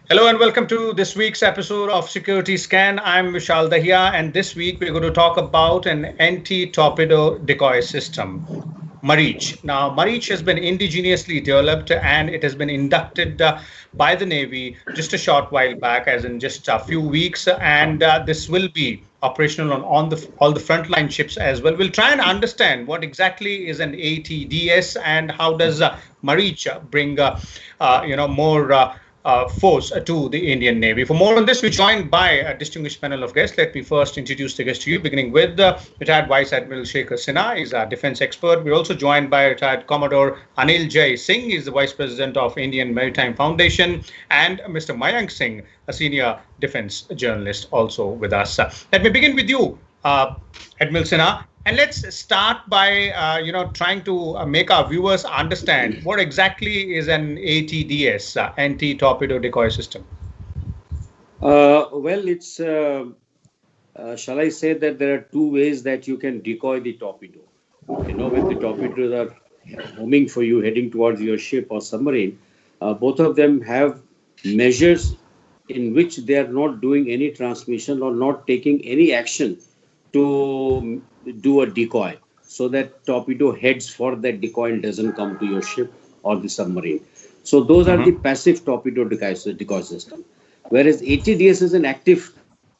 Hello and welcome to this week's episode of Security Scan. I'm Vishal Dahiya, and this week we're going to talk about an anti-torpedo decoy system, Maareech. Now, Maareech has been indigenously developed and it has been inducted by the Navy just a short while back, as in just a few weeks, and this will be operational on all the frontline ships as well. We'll try and understand what exactly is an ATDS and how does Maareech bring more force to the Indian Navy. For more on this, we're joined by a distinguished panel of guests. Let me first introduce the guests to you, beginning with retired Vice Admiral Shekhar Sinha. He's a defense expert. We're also joined by retired Commodore Anil Singh. He's the Vice President of Indian Maritime Foundation, and Mr. Mayank Singh, a senior defense journalist, also with us. Let me begin with you, Admiral Sinha. And let's start by, trying to make our viewers understand what exactly is an ATDS, anti-torpedo decoy system. It's, shall I say that there are two ways that you can decoy the torpedo. When the torpedoes are homing for you, heading towards your ship or submarine, both of them have measures in which they are not doing any transmission or not taking any action to do a decoy, so that torpedo heads for that decoy and doesn't come to your ship or the submarine. So those are the passive torpedo decoy system. Whereas ATDS is an active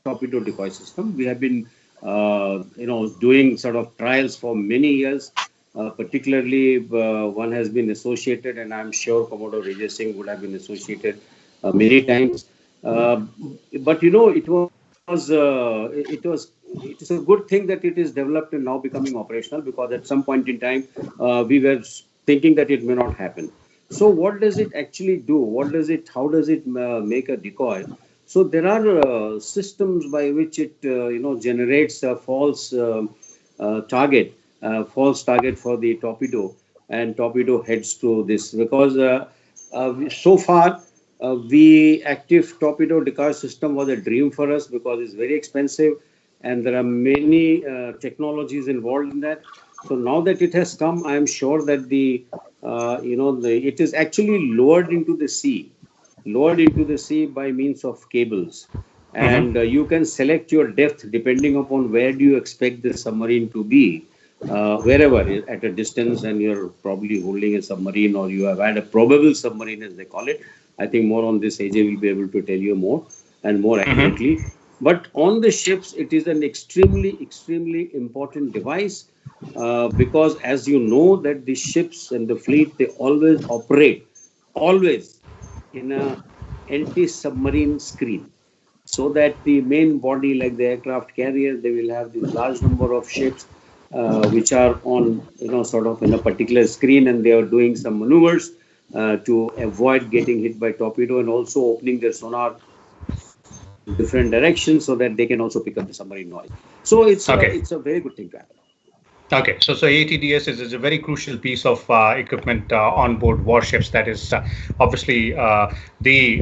torpedo decoy system. We have been, doing sort of trials for many years. Particularly, one has been associated, and I'm sure Commodore Retd Singh would have been associated many times. It is a good thing that it is developed and now becoming operational, because at some point in time we were thinking that it may not happen. So what does it actually do? How does it make a decoy? So there are systems by which it generates a false target for the torpedo, and torpedo heads to this, because so far the active torpedo decoy system was a dream for us, because it's very expensive and there are many technologies involved in that. So now that it has come, I am sure that it is actually lowered into the sea by means of cables. And you can select your depth depending upon where do you expect the submarine to be, wherever, at a distance, and you're probably holding a submarine, or you have had a probable submarine, as they call it. I think more on this, AJ will be able to tell you more and more accurately. But on the ships, it is an extremely, extremely important device, because, as you know, that the ships and the fleet, they always operate in a anti-submarine screen, so that the main body, like the aircraft carrier, they will have this large number of ships which are on, sort of in a particular screen, and they are doing some maneuvers to avoid getting hit by torpedo, and also opening their sonar different directions so that they can also pick up the submarine noise. So it's a very good thing to have. Okay, so ATDS is a very crucial piece of equipment on board warships. That is obviously the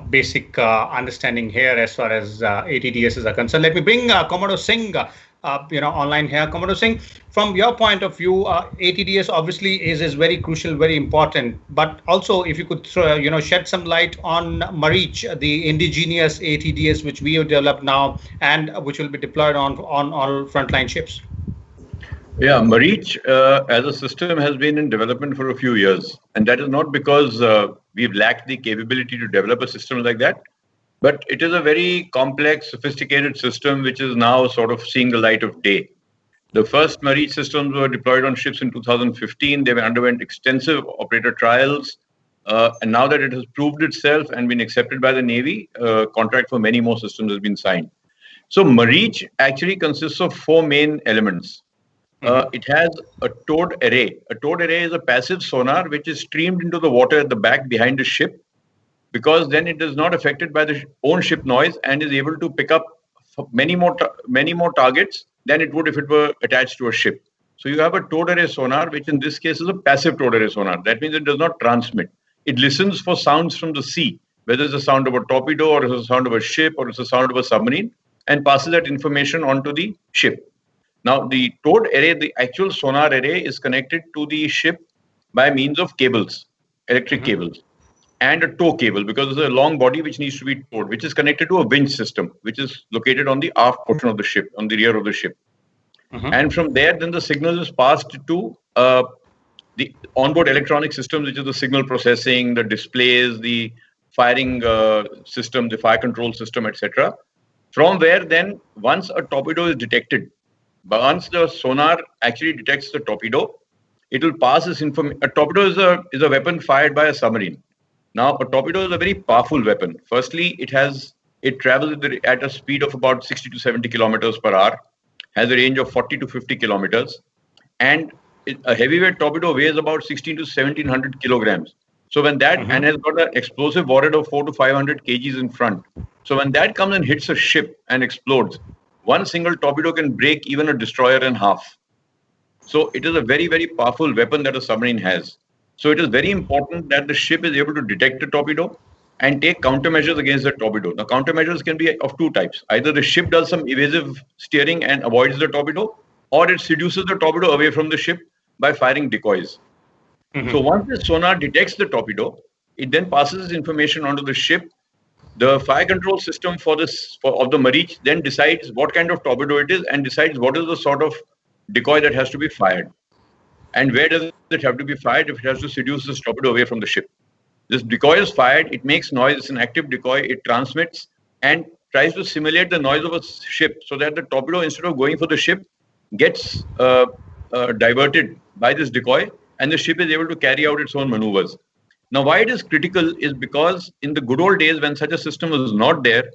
basic understanding here as far as ATDS is concerned. Let me bring Commodore Singh online here. Commodore Singh, from your point of view, ATDS obviously is very crucial, very important. But also, if you could shed some light on Maareech, the indigenous ATDS which we have developed now and which will be deployed on all frontline ships. Yeah, Maareech as a system has been in development for a few years, and that is not because we've lacked the capability to develop a system like that, but it is a very complex, sophisticated system which is now sort of seeing the light of day. The first Maareech systems were deployed on ships in 2015. They underwent extensive operator trials, and now that it has proved itself and been accepted by the Navy, contract for many more systems has been signed. So Maareech actually consists of four main elements. It has a towed array. A towed array is a passive sonar which is streamed into the water at the back behind the ship, because then it is not affected by the own ship noise and is able to pick up many more targets than it would if it were attached to a ship. So you have a towed array sonar, which in this case is a passive towed array sonar. That means it does not transmit. It listens for sounds from the sea, whether it's the sound of a torpedo or it's the sound of a ship or it's the sound of a submarine, and passes that information onto the ship. Now, the towed array, the actual sonar array, is connected to the ship by means of cables, electric cables. and a tow cable, because there's a long body which needs to be towed, which is connected to a winch system, which is located on the aft portion of the ship, on the rear of the ship. And from there, then the signal is passed to the onboard electronic systems, which is the signal processing, the displays, the firing system, the fire control system, etc. From where then, once a torpedo is detected, once the sonar actually detects the torpedo, it will pass this information. A torpedo is a weapon fired by a submarine. Now, a torpedo is a very powerful weapon. Firstly, it travels at a speed of about 60 to 70 kilometers per hour, has a range of 40 to 50 kilometers, and a heavyweight torpedo weighs about 16 to 1700 kilograms. So when that and has got an explosive warhead of 4 to 500 kgs in front. So when that comes and hits a ship and explodes, one single torpedo can break even a destroyer in half. So it is a very, very powerful weapon that a submarine has. So it is very important that the ship is able to detect a torpedo and take countermeasures against the torpedo. Now, countermeasures can be of two types. Either the ship does some evasive steering and avoids the torpedo, or it seduces the torpedo away from the ship by firing decoys. So once the sonar detects the torpedo, it then passes this information onto the ship. The fire control system of the Maareech then decides what kind of torpedo it is and decides what is the sort of decoy that has to be fired. And where does it have to be fired if it has to seduce this torpedo away from the ship. This decoy is fired, it makes noise, it's an active decoy, it transmits and tries to simulate the noise of a ship so that the torpedo, instead of going for the ship, gets diverted by this decoy and the ship is able to carry out its own maneuvers. Now, why it is critical is because in the good old days when such a system was not there,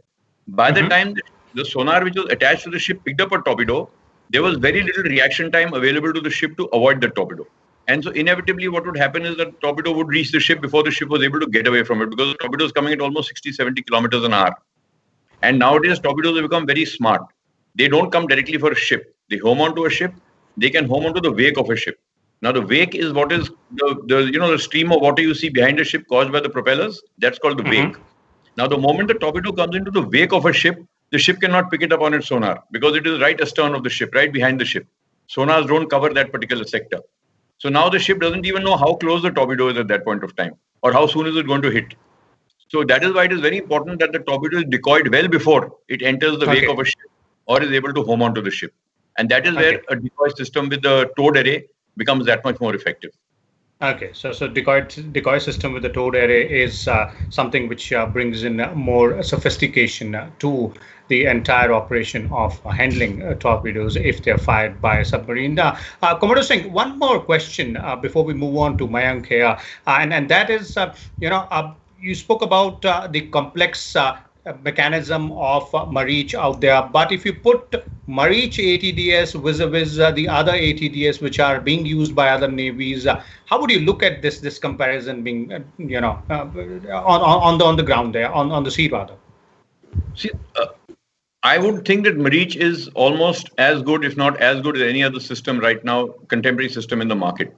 by the time the sonar which was attached to the ship picked up a torpedo, there was very little reaction time available to the ship to avoid the torpedo. And so inevitably what would happen is that the torpedo would reach the ship before the ship was able to get away from it, because the torpedo is coming at almost 60, 70 kilometers an hour. And nowadays torpedoes have become very smart. They don't come directly for a ship. They home onto a ship. They can home onto the wake of a ship. Now the wake is what is the stream of water you see behind the ship caused by the propellers. That's called the wake. Now the moment the torpedo comes into the wake of a ship, the ship cannot pick it up on its sonar because it is right astern of the ship, right behind the ship. Sonars don't cover that particular sector. So now the ship doesn't even know how close the torpedo is at that point of time or how soon is it going to hit. So that is why it is very important that the torpedo is decoyed well before it enters the wake of a ship or is able to home onto the ship. And that is where a decoy system with the towed array becomes that much more effective. Okay, so decoy system with the towed array is something which brings in more sophistication to the entire operation of handling torpedoes if they're fired by a submarine. Commodore Singh, one more question before we move on to Mayank here, and that is, you spoke about the complex mechanism of Maareech out there, but if you put Maareech ATDS vis-a-vis the other ATDS which are being used by other navies, how would you look at this comparison being on the ground there, on the sea rather? See, I would think that Maareech is almost as good, if not as good as any other system right now, contemporary system in the market.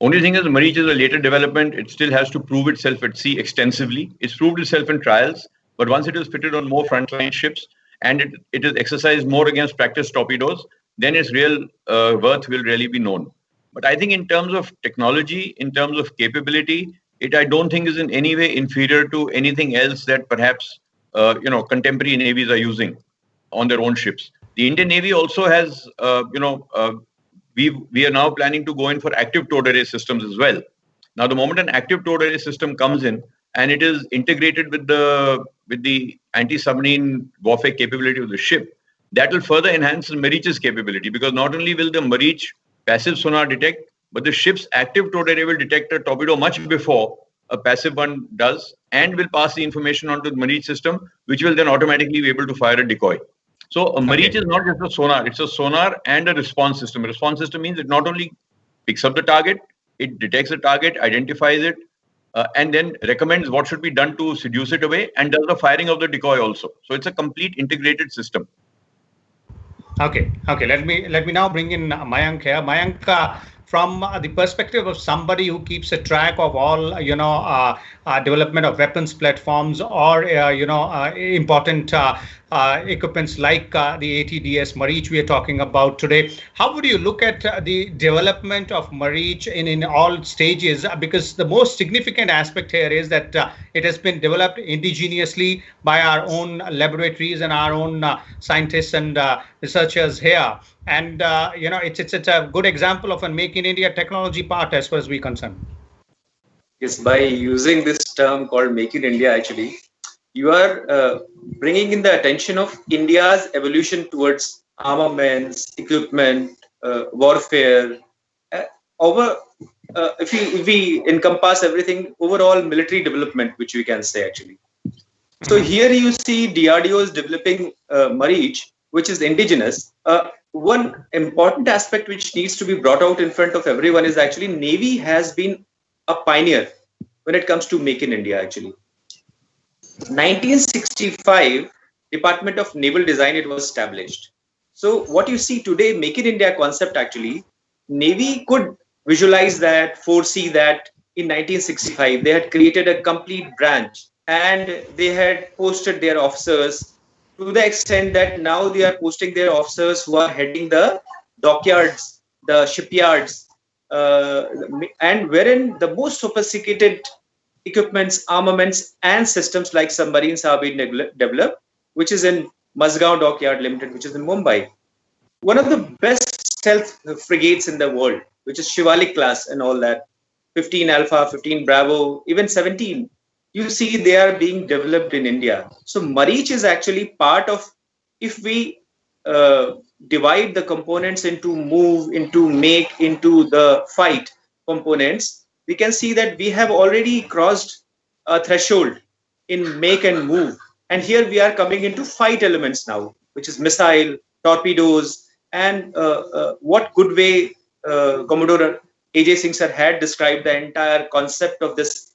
Only thing is Maareech is a later development. It still has to prove itself at sea extensively. It's proved itself in trials. But once it is fitted on more frontline ships and it is exercised more against practice torpedoes, then its real worth will really be known. But I think in terms of technology, in terms of capability, I don't think is in any way inferior to anything else that perhaps contemporary navies are using on their own ships. The Indian Navy also has, we are now planning to go in for active towed array systems as well. Now, the moment an active towed array system comes in, and it is integrated with the anti-submarine warfare capability of the ship, that will further enhance the Maareech's capability, because not only will the Maareech passive sonar detect, but the ship's active towed array will detect a torpedo much before a passive one does and will pass the information onto the Maareech system, which will then automatically be able to fire a decoy. So a Maareech is not just a sonar, it's a sonar and a response system. A response system means it not only picks up the target, it detects the target, identifies it, and then recommends what should be done to seduce it away and does the firing of the decoy also. So it's a complete integrated system. Okay. Let me now bring in Mayank here. Mayank, from the perspective of somebody who keeps a track of all development of weapons platforms or important equipments like the ATDS Maareech we are talking about today. How would you look at the development of Maareech in all stages? Because the most significant aspect here is that it has been developed indigenously by our own laboratories and our own scientists and researchers here. And it's a good example of a Make in India technology part as far as we're concerned. Yes, by using this term called Make in India, actually, you are bringing in the attention of India's evolution towards armaments, equipment, warfare. If we encompass everything, overall military development, which we can say actually. So here you see DRDO is developing Maareech, which is indigenous. One important aspect which needs to be brought out in front of everyone is actually Navy has been a pioneer when it comes to Make in India actually. 1965, Department of Naval Design, it was established. So what you see today, Make in India concept actually, Navy could visualize that, foresee that in 1965. They had created a complete branch and they had posted their officers to the extent that now they are posting their officers who are heading the dockyards, the shipyards, and wherein the most sophisticated equipments, armaments, and systems like submarines are being developed, which is in Mazgaon Dockyard Limited, which is in Mumbai. One of the best stealth frigates in the world, which is Shivalik class and all that, 15 Alpha, 15 Bravo, even 17. You see they are being developed in India. So Maareech is actually part of, if we divide the components into move, into make, into the fight components, we can see that we have already crossed a threshold in make and move. And here we are coming into fight elements now, which is missile, torpedoes, and what good way Commodore A.J. Singh sir had described the entire concept of this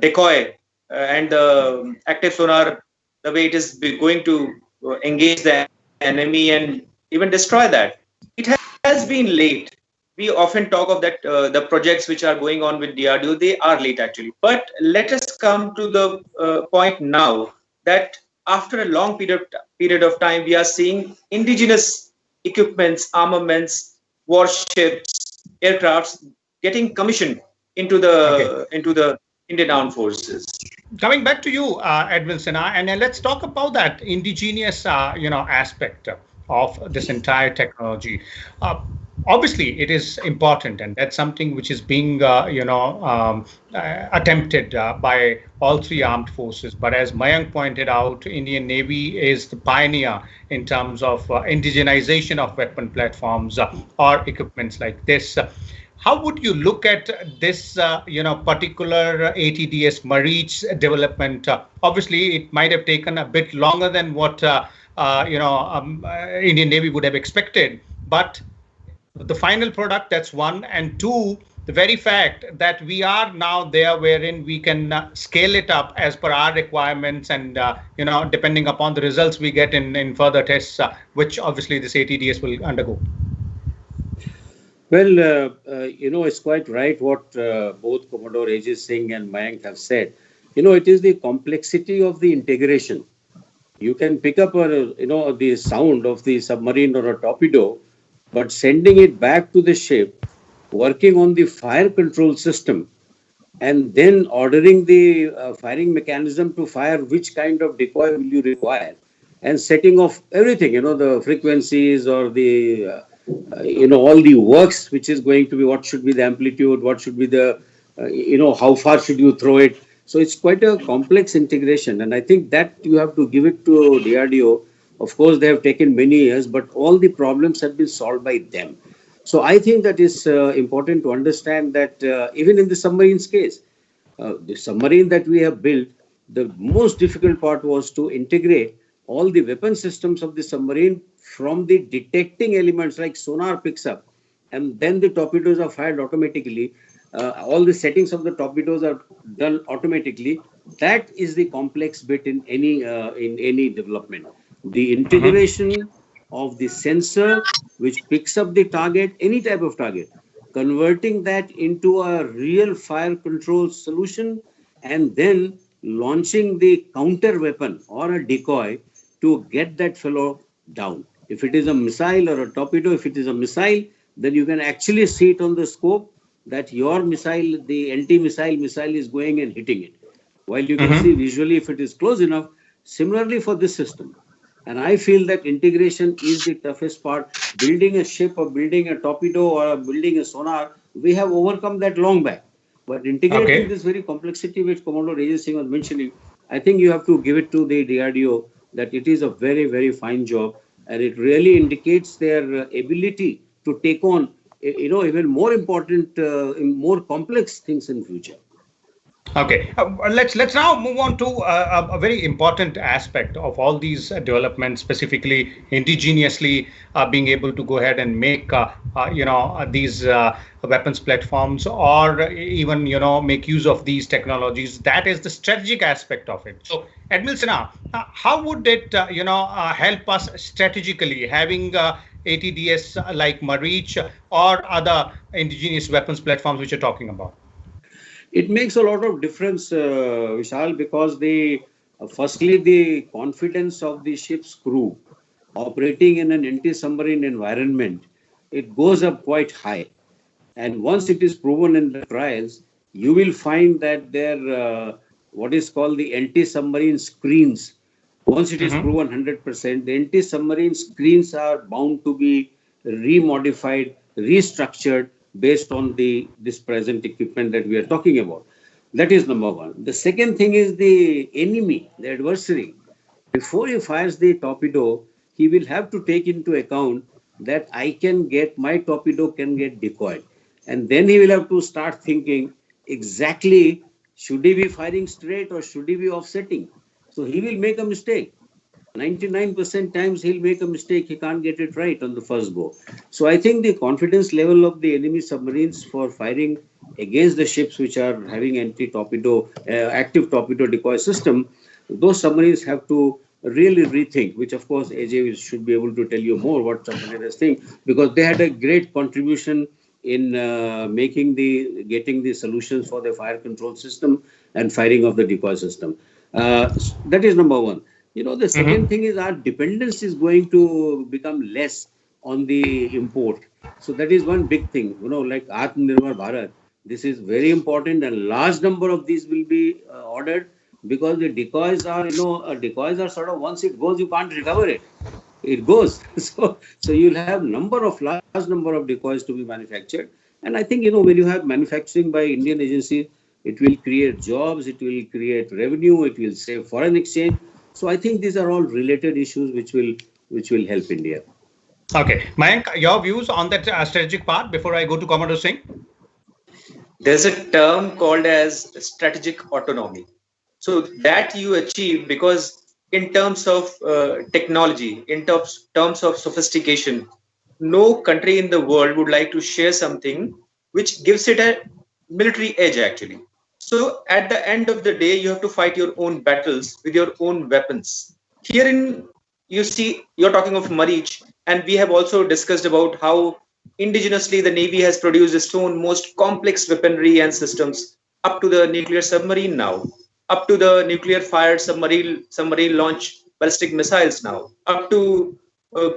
decoy and the active sonar, the way it is going to engage the enemy and even destroy that. It has been late. We often talk of that the projects which are going on with DRDO, they are late actually. But let us come to the point now that after a long period of time, we are seeing indigenous equipments, armaments, warships, aircrafts getting commissioned into the Indian Armed Forces. Coming back to you, Admiral Sinha, and let's talk about that indigenous, aspect of this entire technology. Obviously, it is important, and that's something which is being, attempted by all three armed forces. But as Mayank pointed out, Indian Navy is the pioneer in terms of indigenization of weapon platforms or equipments like this. How would you look at this, particular ATDS Maareech development? Obviously, it might have taken a bit longer than what Indian Navy would have expected, but the final product, that's one, and two, the very fact that we are now there wherein we can scale it up as per our requirements and depending upon the results we get in further tests, which obviously this ATDS will undergo. Well, it's quite right what both Commodore A.J. Singh and Mayank have said. It is the complexity of the integration. You can pick up the sound of the submarine or a torpedo, but sending it back to the ship, working on the fire control system, and then ordering the firing mechanism to fire which kind of decoy will you require, and setting off everything, the frequencies or the, all the works, which is going to be what should be the amplitude, what should be the, how far should you throw it. So it's quite a complex integration. And I think that you have to give it to DRDO. Of course, they have taken many years, but all the problems have been solved by them. So I think that is important to understand that even in the submarine's case, the submarine that we have built, the most difficult part was to integrate all the weapon systems of the submarine from the detecting elements like sonar picks up, and then the torpedoes are fired automatically. All the settings of the torpedoes are done automatically. That is the complex bit in any development. The integration of the sensor which picks up the target, any type of target, converting that into a real fire control solution, and then launching the counter weapon or a decoy to get that fellow down. If it is a missile or a torpedo, if it is a missile, then you can actually see it on the scope that your missile, the missile is going and hitting it. While you can see visually if it is close enough. Similarly for this system. And I feel that integration is the toughest part. Building a ship or building a torpedo or building a sonar, we have overcome that long back. But integrating this very complexity which Commodore Singh was mentioning, I think you have to give it to the DRDO that it is a very, very fine job. And it really indicates their ability to take on, even more important, more complex things in future. Okay, let's now move on to a very important aspect of all these developments, specifically indigenously being able to go ahead and make these weapons platforms, or even make use of these technologies. That is the strategic aspect of it. So, Admiral Sinha, how would it help us strategically having ATDS like Maareech or other indigenous weapons platforms which you're talking about? It makes a lot of difference, Vishal, because firstly, the confidence of the ship's crew operating in an anti-submarine environment, it goes up quite high. And once it is proven in the trials, you will find that their what is called the anti-submarine screens, once it is proven 100%, the anti-submarine screens are bound to be remodified, restructured, based on this present equipment that we are talking about. That is number one. The second thing is the enemy, the adversary. Before he fires the torpedo, he will have to take into account that my torpedo can get decoyed. And then he will have to start thinking exactly, should he be firing straight or should he be offsetting? So he will make a mistake. 99% times he'll make a mistake. He can't get it right on the first go. So I think the confidence level of the enemy submarines for firing against the ships which are having anti-torpedo, active torpedo decoy system, those submarines have to really rethink, which of course AJ should be able to tell you more what submariners think, because they had a great contribution in getting the solutions for the fire control system and firing of the decoy system. That is number one. The second thing is our dependence is going to become less on the import. So that is one big thing, like Atmanirbhar Bharat. This is very important, and large number of these will be ordered, because the decoys are sort of, once it goes, you can't recover it. It goes. So you'll have large number of decoys to be manufactured. And I think, when you have manufacturing by Indian agencies, it will create jobs, it will create revenue, it will save foreign exchange. So I think these are all related issues which will help India. Okay, Mayank, your views on that strategic part before I go to Commodore Singh? There's a term called as strategic autonomy. So that you achieve because in terms of technology, in terms of sophistication, no country in the world would like to share something which gives it a military edge actually. So at the end of the day, you have to fight your own battles with your own weapons. Herein, you're talking of Maareech, and we have also discussed about how indigenously the Navy has produced its own most complex weaponry and systems, up to the nuclear submarine now, up to the nuclear fired submarine launch ballistic missiles now, up to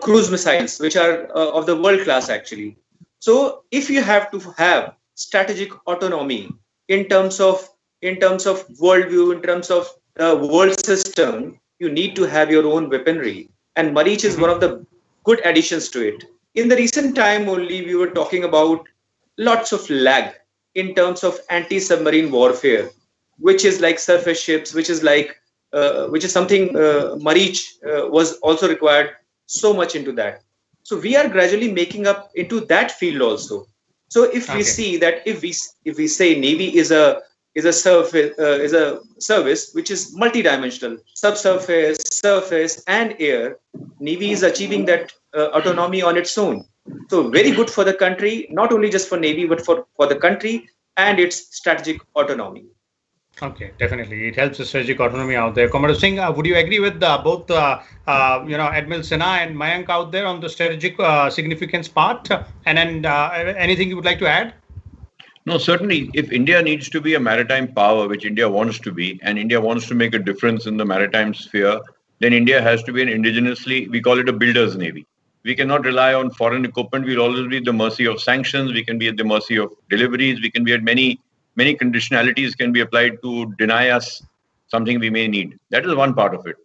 cruise missiles, which are of the world class actually. So if you have to have strategic autonomy, in terms of worldview, in terms of world system, you need to have your own weaponry. And Maareech is one of the good additions to it. In the recent time only, we were talking about lots of lag in terms of anti-submarine warfare, which is like surface ships, which is something Maareech was also required so much into that. So we are gradually making up into that field also. So if we see that if we say Navy is a service which is multidimensional, subsurface, surface, and air, Navy is achieving that autonomy on its own. So very good for the country, not only just for Navy, but for the country and its strategic autonomy. Okay, definitely. It helps the strategic autonomy out there. Commodore Singh, would you agree with both Admiral Sinha and Mayank out there on the strategic significance part? And then anything you would like to add? No, certainly. If India needs to be a maritime power, which India wants to be, and India wants to make a difference in the maritime sphere, then India has to be an indigenously, we call it a builder's navy. We cannot rely on foreign equipment. We'll always be at the mercy of sanctions. We can be at the mercy of deliveries. We can be at many conditionalities can be applied to deny us something we may need. That is one part of it.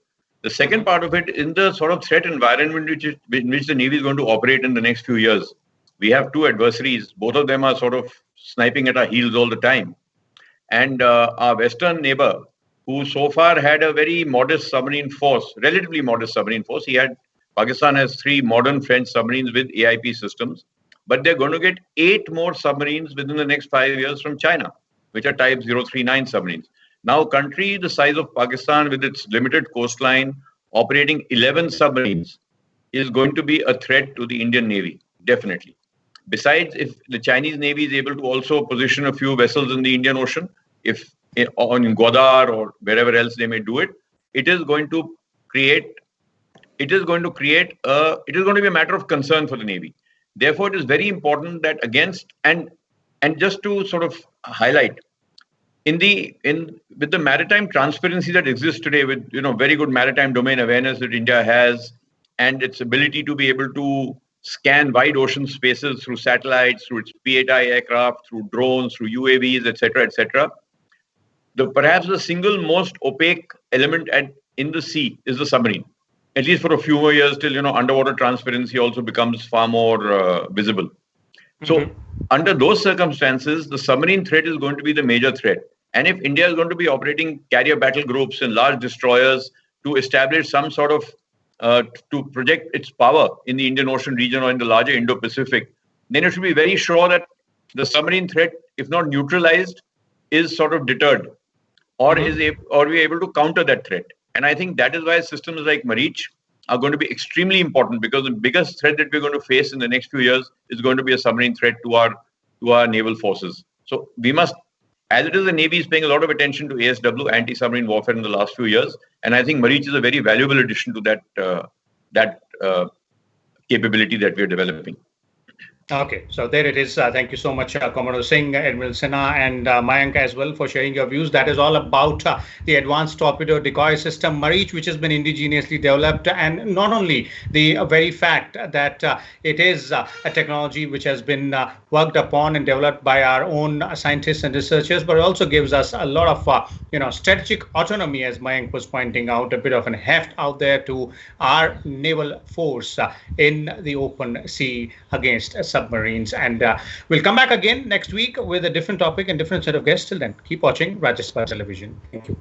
The second part of it, in the sort of threat environment in which the Navy is going to operate in the next few years, we have two adversaries. Both of them are sort of sniping at our heels all the time. And our Western neighbor, who so far had a very modest submarine force, relatively modest submarine force, Pakistan has 3 modern French submarines with AIP systems, but they're going to get 8 more submarines within the next 5 years from China, which are Type 039 submarines. Now, a country the size of Pakistan with its limited coastline operating 11 submarines is going to be a threat to the Indian Navy, definitely. Besides, if the Chinese Navy is able to also position a few vessels in the Indian Ocean, if in Gwadar or wherever else they may do it, it is going to be a matter of concern for the Navy. Therefore, it is very important that and just to sort of highlight, with the maritime transparency that exists today, with very good maritime domain awareness that India has, and its ability to be able to scan wide ocean spaces through satellites, through its P8I aircraft, through drones, through UAVs, etc., etc. Perhaps the single most opaque element in the sea is the submarine. At least for a few more years till, underwater transparency also becomes far more visible. So under those circumstances, the submarine threat is going to be the major threat. And if India is going to be operating carrier battle groups and large destroyers to establish some sort of, to project its power in the Indian Ocean region or in the larger Indo-Pacific, then it should be very sure that the submarine threat, if not neutralized, is sort of deterred or be able to counter that threat. And I think that is why systems like Maareech are going to be extremely important, because the biggest threat that we're going to face in the next few years is going to be a submarine threat to our naval forces. So we must, as it is, the Navy is paying a lot of attention to ASW, anti-submarine warfare, in the last few years. And I think Maareech is a very valuable addition to that capability that we're developing. Okay, so there it is. Thank you so much, Commodore Singh, Admiral Sinha, and Mayank as well for sharing your views. That is all about the advanced torpedo decoy system Maareech, which has been indigenously developed, and not only the very fact that it is a technology which has been worked upon and developed by our own scientists and researchers, but it also gives us a lot of strategic autonomy, as Mayank was pointing out, a bit of an heft out there to our naval force in the open sea against submarines. And we'll come back again next week with a different topic and different set of guests. Till then, keep watching Rajasthan Television. Thank you.